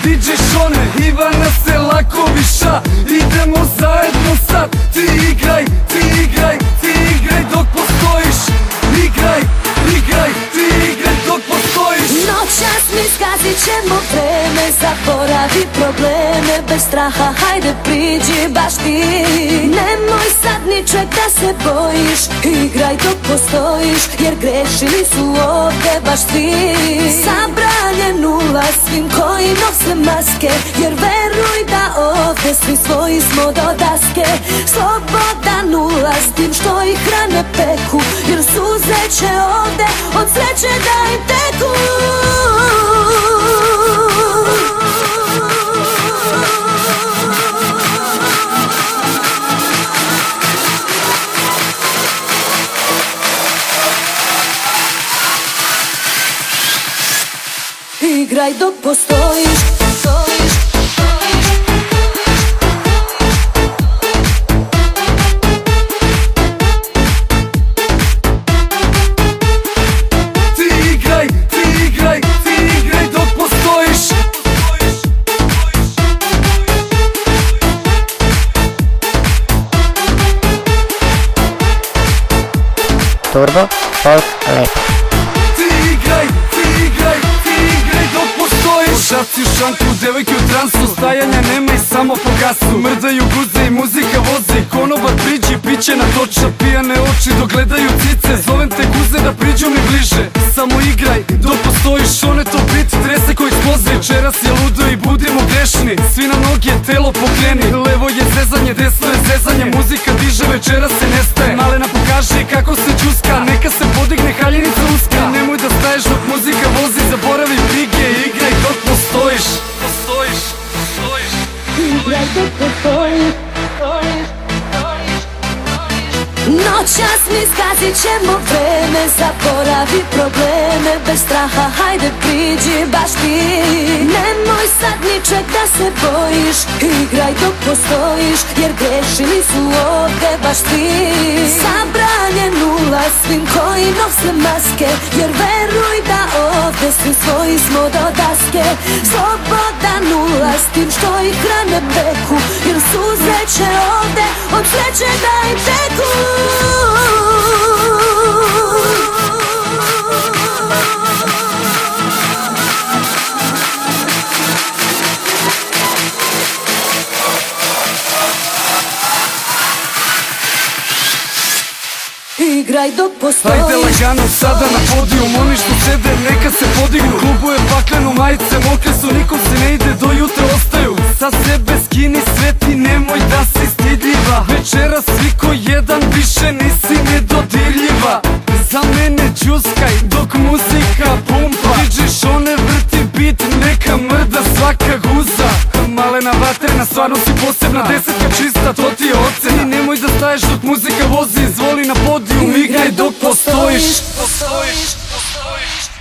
DJ Šone, Ivana Selakovića. Idemo zajedno sad, ti igraj, ti igraj, ti igraj dok postojiš. Igraj, igraj, ti igraj dok postojiš. Noćas mi skazit ćemo vreme, zaboravi probleme, bez straha hajde priđi baš ti. Nemoj sad ničeg da se bojiš, igraj dok postojiš, jer grešili su ovde baš ti. Zabranjen ulaz svim koji nose maske, jer veruj da ovde svi svoji smo do daske. Slobodan ulaz tim što ih rane peku, jer suze će ovde od sreće da im teku. Igraj dok postojiš. Turbo Folk Lepo. Ti igraj, ti igraj, ti igraj dok postojiš. Pošaci u šanku, devojke u transu, stajanja nema i samo po gasu. Mrdaju guze i muzika vozi, konobar priđi, piće na toča. Pijane oči dok gledaju cice, zovem te guze da priđu mi bliže. Samo igraj dok postojiš, one to bit trese koji eksploze. Večeras je ludo i budimo grešni, svi na noge, telo pokreni. Levo je zezanje, desno je zezanje, muzika diže, večeras se nestaje. Malena pokaži kako se čuska, neka se podigne haljenica uska. Nemoj da staješ dok muzika vozi, zaboravi brige, igraj dok postojiš. Postojiš, postojiš. Igraj dok postojiš. Noćas mi skazit ćemo vreme, zaboravi probleme, bez straha hajde priđi baš ti. Nemoj sad ničeg da se bojiš, igraj dok postojiš, jer grešili su ovde baš ti. Zabranjen ulaz svim koji nose maske, jer veruj da ovde svi svoji smo do daske. Slobodan ulaz tim što ih rane peku, jer suze će ovde od sreće da im teku. Igraj dok postojiš. Ajde lagano sada na podijum, oni što sede neka se podignu. Klubu je pakleno, majice mokre su, nikom se ne ide, do jutra ostaju. Sa sebe skini sveti, nemoj da si stidljiva. Večera svi ko jedan, više nisi nedodirljiva. Za mene džuskaj dok muzika pumpa, DJ Šone vrti bit, neka mrda svaka guza. Malena vatrena, stvarno si posebna, desetka čista, to ti je ocena. I nemoj da staješ dok muzika vozi, izvoli na podijum, igraj dok postojiš. Postojiš, postojiš.